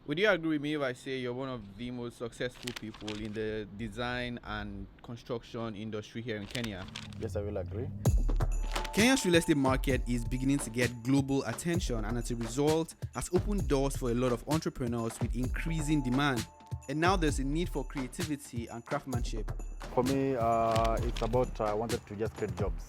Would you agree with me if I say you're one of the most successful people in the design and construction industry here in Kenya? Yes, I will agree. Kenya's real estate market is beginning to get global attention, and as a result, has opened doors for a lot of entrepreneurs with increasing demand. And now there's a need for creativity and craftsmanship. For me, it's about I wanted to just create jobs.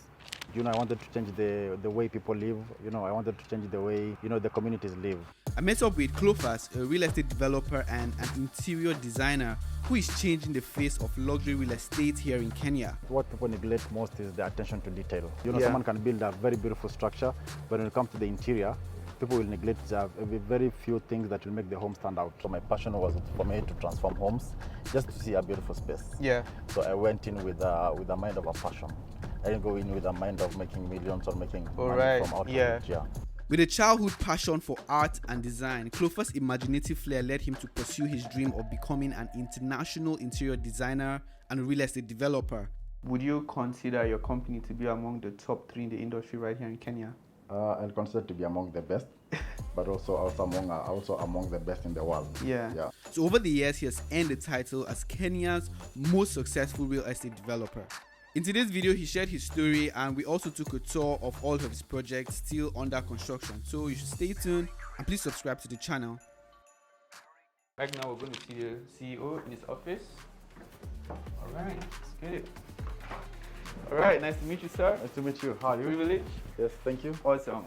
I wanted to change the way people live. I wanted to change the way, the communities live. I met up with Clophas, a real estate developer and an interior designer who is changing the face of luxury real estate here in Kenya. What people neglect most is the attention to detail. Yeah. Someone can build a very beautiful structure, but when it comes to the interior, people will neglect very few things that will make the home stand out. So my passion was for me to transform homes, just to see a beautiful space. Yeah. So I went in with a mind of a passion. I didn't go in with a mind of making millions or making money from out of it. Yeah. With a childhood passion for art and design, Clophas' imaginative flair led him to pursue his dream of becoming an international interior designer and real estate developer. Would you consider your company to be among the top 3 in the industry right here in Kenya? I'll consider to be among the best, but also among the best in the world. Yeah. So over the years, he has earned the title as Kenya's most successful real estate developer. In today's video, he shared his story, and we also took a tour of all of his projects still under construction. So you should stay tuned and please subscribe to the channel. Right now, we're going to see the CEO in his office. All right, let's get it. All right, nice to meet you, sir. Nice to meet you. How are you? Privilege. Yes, thank you. Awesome.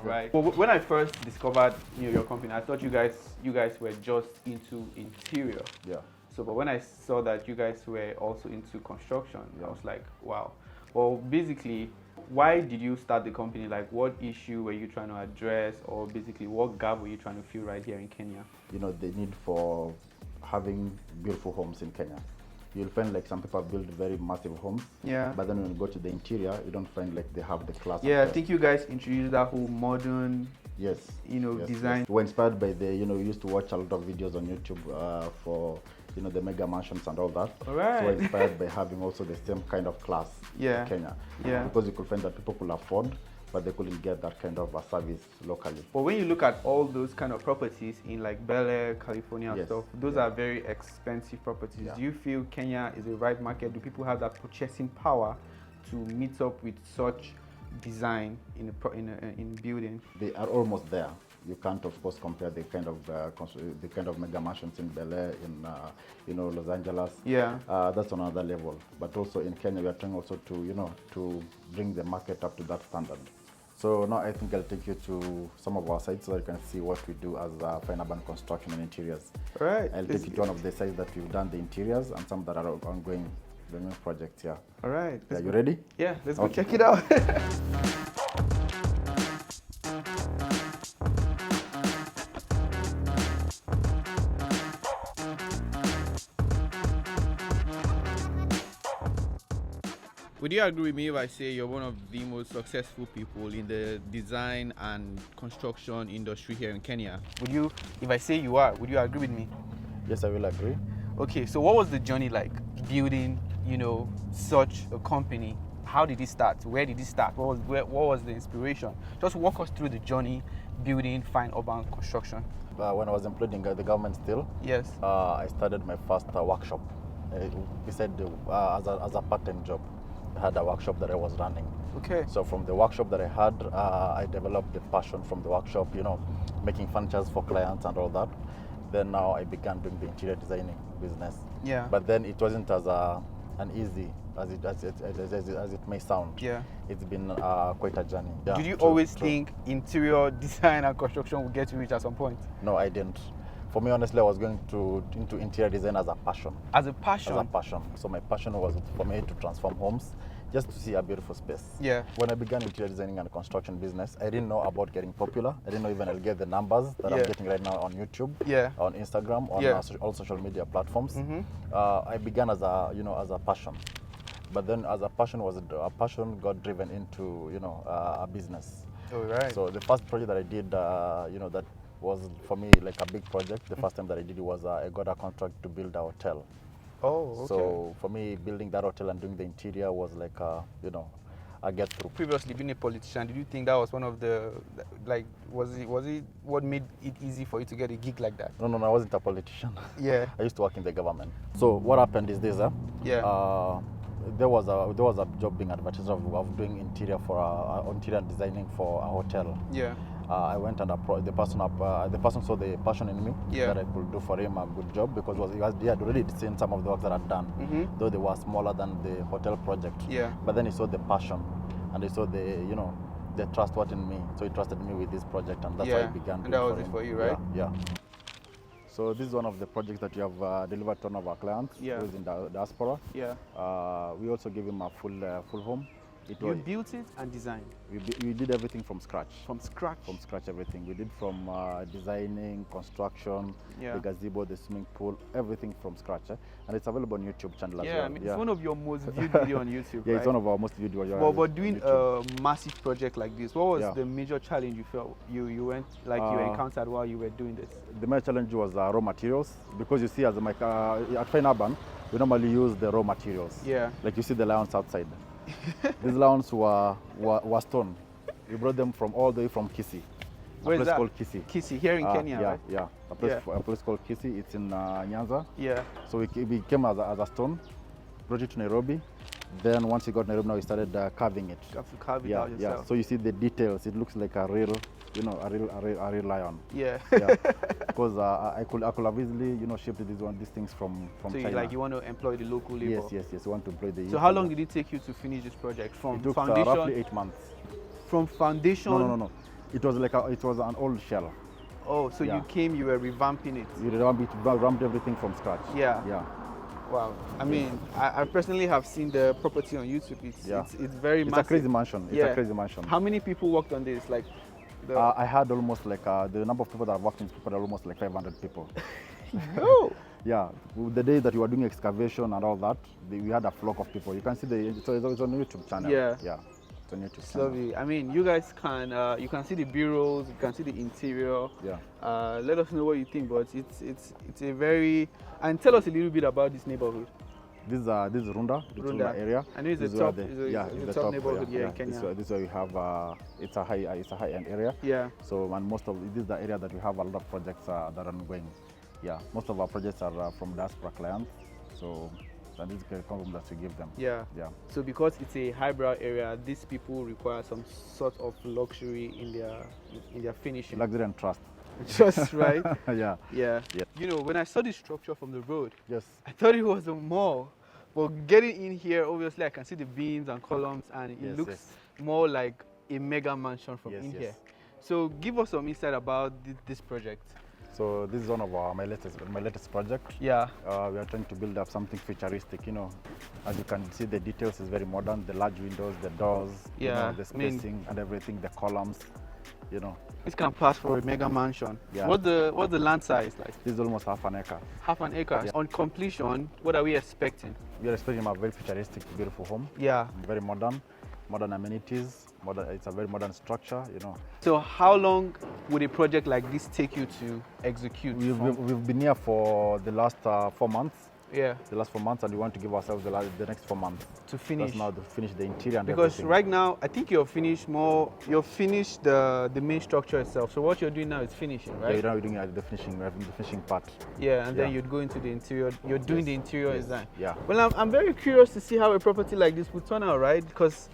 Right. Well, when I first discovered your company, I thought you guys were just into interior. Yeah. So, but when I saw that you guys were also into construction, I was like, wow. Well, basically, why did you start the company? Like, what issue were you trying to address, or basically, what gap were you trying to fill right here in Kenya? The need for having beautiful homes in Kenya. You'll find like some people build very massive homes. Yeah. But then when you go to the interior, you don't find like they have the class. Yeah, I think you guys introduced that whole modern. Yes. Design. Yes. We're inspired by we used to watch a lot of videos on YouTube for the mega mansions and all that. All right. So we're inspired by having also the same kind of class in Kenya. Yeah. Because you could find that people could afford, but they couldn't get that kind of a service locally. But when you look at all those kind of properties in like Bel Air, California and stuff, those are very expensive properties. Yeah. Do you feel Kenya is the right market? Do people have that purchasing power to meet up with such design in building? They are almost there. You can't, of course, compare the kind of mega mansions in Bel Air, in Los Angeles. Yeah. That's on another level. But also in Kenya, we are trying also to bring the market up to that standard. So now I think I'll take you to some of our sites so that you can see what we do as fine urban construction and interiors. All right. I'll take you to one of the sites that we've done the interiors and some that are ongoing, the new projects here. All right. Are you ready? Yeah, let's go check it out. Would you agree with me if I say you're one of the most successful people in the design and construction industry here in Kenya? If I say you are, would you agree with me? Yes, I will agree. Okay, so what was the journey like building, such a company? How did it start? Where did it start? What was the inspiration? Just walk us through the journey building fine urban construction. When I was employed in the government still, yes, I started my first workshop. Beside as a part-time job. I had a workshop that I was running. Okay. So from the workshop that I had, I developed the passion from the workshop, making furnitures for clients and all that. Then now I began doing the interior designing business. Yeah. But then it wasn't as an easy as it may sound. Yeah. It's been quite a journey. Yeah, Did you always think interior design and construction would get you rich at some point? No, I didn't. For me, honestly, I was going into interior design as a passion. As a passion? As a passion. So my passion was for me to transform homes, just to see a beautiful space. Yeah. When I began interior designing and construction business, I didn't know about getting popular. I didn't know even I'll get the numbers that I'm getting right now on YouTube, on Instagram, on all social media platforms. I began as a passion. But then as a passion got driven into, a business. All right. So the first project that I did, that was for me like a big project. The first time that I did it was I got a contract to build a hotel. Oh, okay. So for me, building that hotel and doing the interior was like get through. Previously being a politician, did you think that was one of the, like, was it what made it easy for you to get a gig like that? No, I wasn't a politician. Yeah. I used to work in the government. So what happened is this, there was a job being advertised of doing interior interior designing for a hotel. Yeah. I went and approached the person. The person saw the passion in me that I could do for him a good job, because he had already seen some of the work that I'd done, though they were smaller than the hotel project. Yeah. But then he saw the passion, and he saw the trustworthy in me, so he trusted me with this project, and that's how he began. And that was it for you, right? Yeah. So this is one of the projects that we have delivered to one of our clients who is in the diaspora. Yeah. We also give him a full home. You built it and designed? We did everything from scratch. From scratch? From scratch, everything. We did from designing, construction, the gazebo, the swimming pool, everything from scratch. And it's available on YouTube channel as well. I mean, it's one of your most viewed videos on YouTube, Yeah, right? it's one of our most viewed videos. But doing a massive project like this, what was the major challenge you felt you encountered while you were doing this? The major challenge was raw materials, because you see, at Fine Urban, we normally use the raw materials. Yeah. Like you see the lions outside. These lions were stone. We brought them all the way from Kisii. Where is that? A place called Kisii. Kisii, here in Kenya, right? Yeah. A place called Kisii. It's in Nyanza. Yeah. So we came as a stone, brought it to Nairobi. Then once we got Nairobi, now we started carving it. You have to carve it out yourself. Yeah. So you see the details. It looks like a real lion. Yeah. Because I could have easily, shipped these things from China. So you want to employ the local labor? Yes. We want to employ the. So how long did it take you to finish this project? From it took foundation? Roughly 8 months. From foundation? No. It was an old shell. Oh, so you were revamping it? We revamped everything from scratch. Yeah. Yeah. Wow. I mean, I personally have seen the property on YouTube. It's very massive. It's a crazy mansion. It's a crazy mansion. How many people worked on this? I had almost the number of people that worked in this property, almost 500 people. Oh. Yeah. The day that we were doing excavation and all that, we had a flock of people. You can see it's on YouTube channel. Yeah. Yeah. It's on YouTube it's channel. Lovely. I mean, you guys you can see the bureaus, you can see the interior. Yeah. Let us know what you think, but it's a very, and tell us a little bit about this neighborhood. This is Runda, the Runda area. And this is the top neighborhood here in Kenya. This is where we have it's a high-end area. Yeah. So and this is the area that we have a lot of projects that are ongoing. Yeah. Most of our projects are from diaspora clients. So this is the compliment that we give them. Yeah. Yeah. So because it's a highbrow area, these people require some sort of luxury in their finishing. Luxury and trust. Trust, right? Yeah. When I saw this structure from the road, yes, I thought it was a mall. But getting in here, obviously, I can see the beams and columns, and it looks more like a mega mansion from here. So give us some insight about this project. So this is one of my latest project. Yeah. We are trying to build up something futuristic. As you can see, the details is very modern. The large windows, the doors, the spacing and everything, the columns. This can pass for a mega mansion. Yeah. What's the land size like? This is almost half an acre. Half an acre. Yeah. On completion, what are we expecting? We are expecting a very futuristic, beautiful home. Yeah. Very modern amenities. It's a very modern structure. So how long would a project like this take you to execute? We've been here for the last 4 months. Yeah. The last 4 months, and we want to give ourselves the next 4 months to finish. That's now to finish the interior and because everything. Right now, I think you're finished the main structure itself. So what you're doing now is finishing, right? Yeah, you're doing the finishing part. Yeah, and then you'd go into the interior. You're doing the interior design. Yeah. Well, I'm very curious to see how a property like this would turn out, right? Because,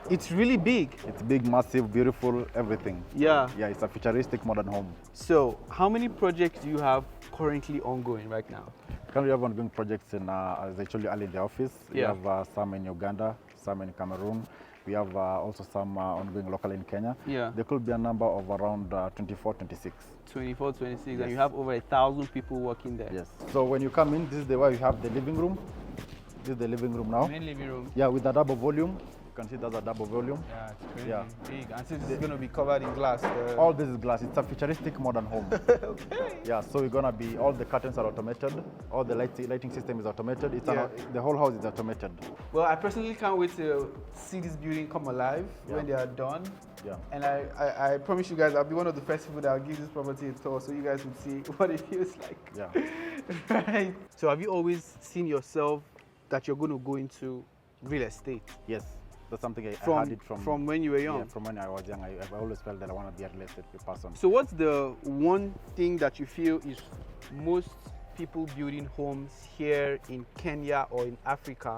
it's really big. It's big, massive, beautiful, everything. Yeah. Yeah, it's a futuristic modern home. So, how many projects do you have currently ongoing right now? Currently, we have ongoing projects as I told you earlier, in the office. Yeah. We have some in Uganda, some in Cameroon. We have also some ongoing locally in Kenya. Yeah. There could be a number of around 24, 26. 24, 26, yes. And you have over 1,000 people working there. Yes. So when you come in, this is where you have the living room. This is the living room now. Main living room. Yeah, with a double volume. You can see there's a double volume. Yeah, it's crazy big. And since it's going to be covered in glass. All this is glass. It's a futuristic modern home. Okay. Yeah, so we're going to be, all the curtains are automated. All the lighting system is automated. The whole house is automated. Well, I personally can't wait to see this building come alive when they are done. Yeah. And I promise you guys, I'll be one of the first people that will give this property a tour so you guys will see what it feels like. Yeah. Right. So have you always seen yourself that you're going to go into real estate? Yes. That's something I had it from when you were young. Yeah, from when I was young. I've always felt that I want to be a real estate person. So what's the one thing that you feel is most people building homes here in Kenya or in Africa,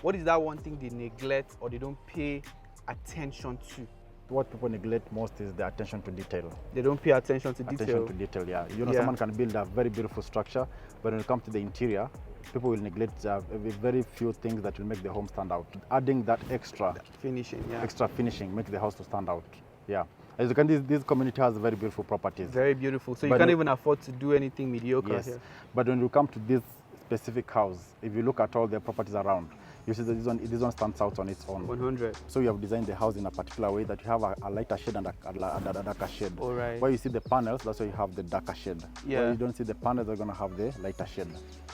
what is that one thing they neglect or they don't pay attention to? What people neglect most is the attention to detail. They don't pay attention to detail. Attention to detail, yeah. You know, someone can build a very beautiful structure, but when it comes to the interior, people will neglect very few things that will make the home stand out. Adding that extra finishing, extra finishing makes the house to stand out. Yeah. As you can see, this community has very beautiful properties. Very beautiful. So you can't even afford to do anything mediocre yes. here. But when you come to this specific house, if you look at all the properties around, you see that this one stands out on its own. 100. So you have designed the house in a particular way that you have a lighter shade and a darker shade. All right. Where you see the panels, that's why you have the darker shade. Yeah. Where you don't see the panels, they're going to have the lighter shade.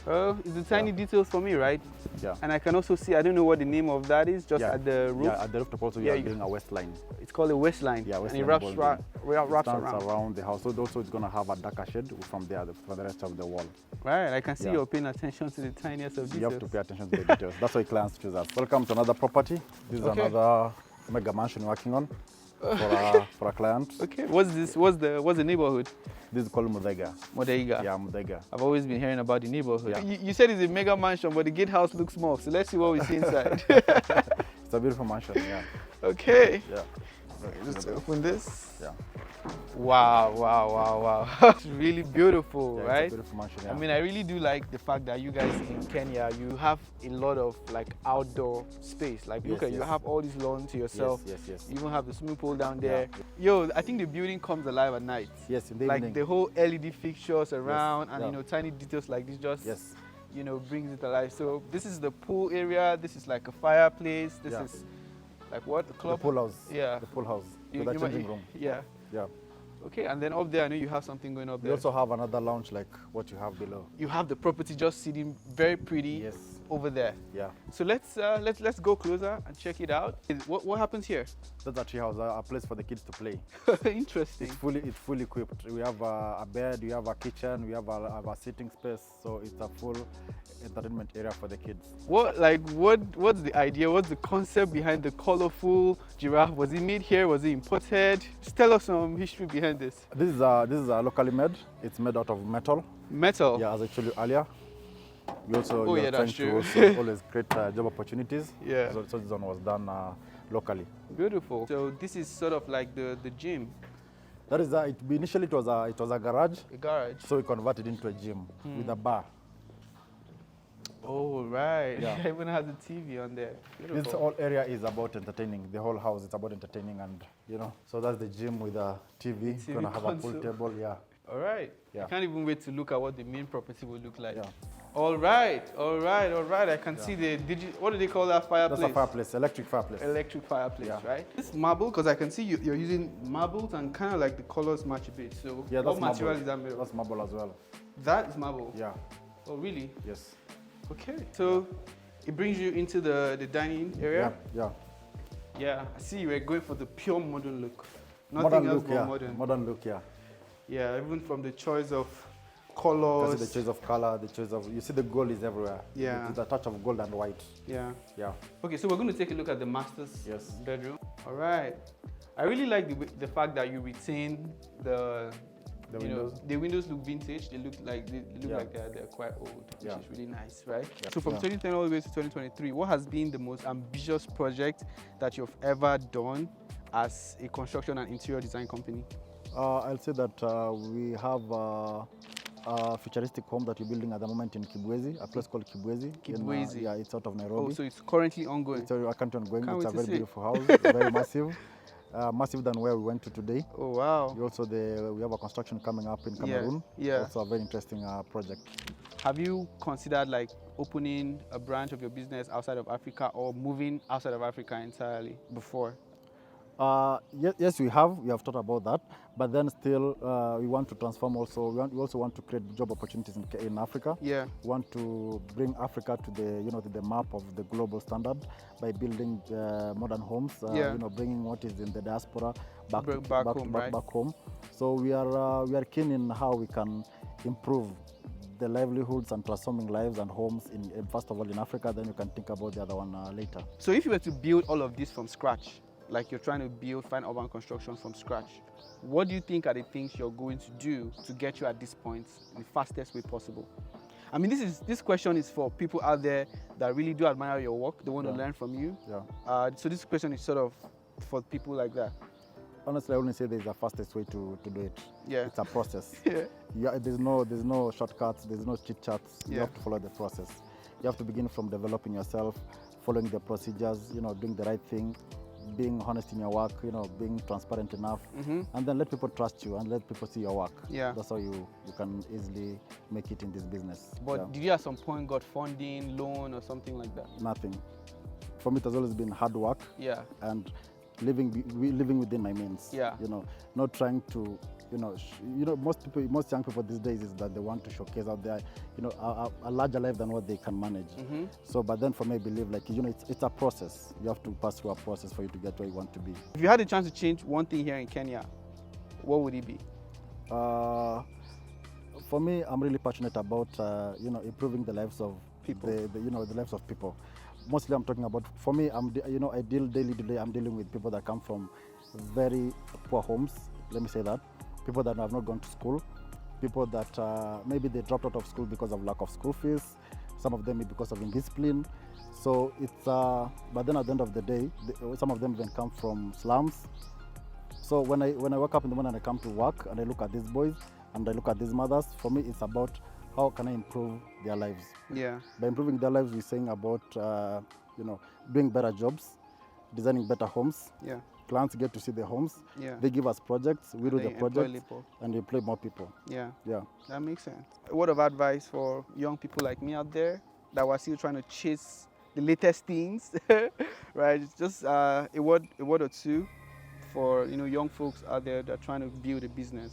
Oh, it's the tiny details for me, right? Yeah. And I can also see, I don't know what the name of that is, just at the roof. Yeah, at the rooftop also you are doing a west line. It's called a west line. Yeah, west and line. It wraps around the house. So also it's going to have a darker shade from there for the rest of the wall. Right, I can see you're paying attention to the tiniest of details. You have to pay attention to the details. That's why clients choose us. Welcome to another property. This is another mega mansion working on for a client. Okay, what's this? What's the neighborhood? This is called Muthaiga. Muthaiga. Yeah, Muthaiga. I've always been hearing about the neighborhood. Yeah. You said it's a mega mansion, but the gatehouse looks small. So let's see what we see inside. It's a beautiful mansion, yeah. Okay. Yeah. Just open this. Yeah. Wow. It's really beautiful, right? It's a beautiful mansion, yeah. I mean, I really do like the fact that you guys in Kenya, you have a lot of like outdoor space. Like look at you have all this lawn to yourself. Yes. You even have the swimming pool down there. Yo, I think the building comes alive at night. Yes, in the like evening. the whole LED fixtures around and you know tiny details like this just you know brings it alive. So this is the pool area. This is like a fireplace. This is like what? The club? The pool house. Yeah. The pool house. With a changing room. Yeah. Yeah. Okay, and then up there, I know you have something going up there. We also have another lounge like what you have below. You have the property just sitting very pretty over there. Yeah. So let's go closer and check it out. What happens here? That's a tree house, a place for the kids to play. Interesting. It's fully equipped. We have a bed, we have a kitchen, we have a sitting space, so it's a full entertainment area for the kids. What's the idea? What's the concept behind the colorful giraffe? Was it made here? Was it imported? Just tell us some history behind this. This is locally made. It's made out of metal. Metal? Yeah, as I told you earlier. We also are trying to always create job opportunities. Yeah. So this one was done locally. Beautiful. So this is sort of like the gym. That is initially it was a garage. A garage. So we converted into a gym with a bar. Oh right. Yeah. It even has a TV on there. Beautiful. This whole area is about entertaining. The whole house is about entertaining, and you know. So that's the gym with a TV. It's gonna have a pool table. Yeah. All right. Yeah. I can't even wait to look at what the main property will look like. Yeah. All right. I can see the what do they call that fireplace? That's a fireplace, electric fireplace. Electric fireplace, right? This marble, because I can see you're using marbles and kind of like the colors match a bit. So what material is that made of? That's marble as well. That is marble? Yeah. Oh, really? Yes. Okay. So it brings you into the dining area? Yeah. Yeah. I see you were going for the pure modern look. Nothing else but modern. Modern look, yeah. Yeah, even from the choice of colors. The choice of color, you see the gold is everywhere. Yeah. It's a touch of gold and white. Yeah. Yeah. Okay, so we're going to take a look at the master's bedroom. All right. I really like the fact that you retain the windows. The windows look vintage. They look like they're quite old, which is really nice, right? Yeah. So from 2010 all the way to 2023, what has been the most ambitious project that you've ever done as a construction and interior design company? I'll say that we have a futuristic home that we're building at the moment in Kibwezi, a place called Kibwezi. Kibwezi. Yeah, it's out of Nairobi. Oh, so it's currently ongoing. It's currently ongoing. It's a very beautiful house, very massive. Massive than where we went to today. Oh wow! We have a construction coming up in Cameroon. Yeah. Also a very interesting project. Have you considered like opening a branch of your business outside of Africa or moving outside of Africa entirely before? Yes, we have thought about that, but then still we want to transform also. We also want to create job opportunities in Africa. Yeah. We want to bring Africa to the map of the global standard by building modern homes. Bringing what is in the diaspora back home. So we are keen in how we can improve the livelihoods and transforming lives and homes first of all in Africa, then you can think about the other one later. So if you were to build all of this from scratch, like you're trying to build Fine Urban Construction from scratch, what do you think are the things you're going to do to get you at this point in the fastest way possible? I mean, this question is for people out there that really do admire your work, they want to learn from you. Yeah. So this question is sort of for people like that. Honestly, I wouldn't say there's a fastest way to do it. Yeah. It's a process. Yeah. There's no shortcuts, there's no chit chats. Yeah. You have to follow the process. You have to begin from developing yourself, following the procedures, doing the right thing, being honest in your work, being transparent enough, and then let people trust you and let people see your work. Yeah. That's how you can easily make it in this business. But did you at some point got funding, loan, or something like that? Nothing. For me, it has always been hard work. Yeah. And living within my means. Yeah. Not trying to, most young people these days is that they want to showcase out there, a larger life than what they can manage. So, but then for me, I believe it's a process. You have to pass through a process for you to get where you want to be. If you had a chance to change one thing here in Kenya, what would it be? For me, I'm really passionate about, improving the lives of people. The lives of people. Mostly I'm talking about, for me, I'm dealing with people that come from very poor homes, let me say that. People that have not gone to school, people that maybe they dropped out of school because of lack of school fees, some of them because of indiscipline. So it's, but then at the end of the day, some of them even come from slums. So when I wake up in the morning and I come to work and I look at these boys and I look at these mothers, for me it's about how can I improve their lives? Yeah. By improving their lives, we're saying about, doing better jobs, designing better homes. Yeah. Clients get to see the homes. Yeah. They give us projects, we do the projects, and employ more people. Yeah. Yeah. That makes sense. A word of advice for young people like me out there that were still trying to chase the latest things, right? Just a word or two for young folks out there that are trying to build a business.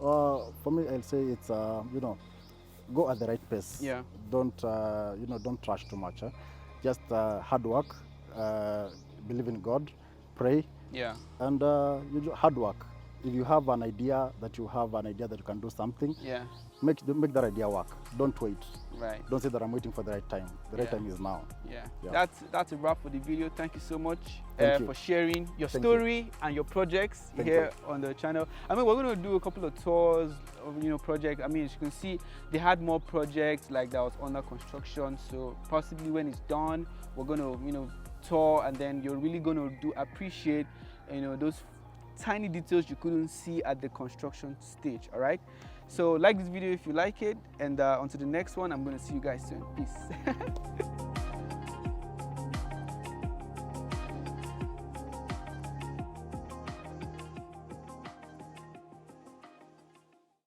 For me, I'll say it's go at the right pace. Yeah. Don't rush too much. Just hard work, believe in God, pray. Yeah. And hard work. If you have an idea that you can do something, yeah, make that idea work. Don't wait. Right. Don't say that I'm waiting for the right time. The right time is now. Yeah. That's a wrap for the video. Thank you so much for sharing your story and your projects here on the channel. I mean, we're going to do a couple of tours of projects. I mean, as you can see, they had more projects like that was under construction. So possibly when it's done, we're going to tour, and then you're really going to appreciate those tiny details you couldn't see at the construction stage. All right, so like this video if you like it, and until the next one, I'm going to see you guys soon. Peace.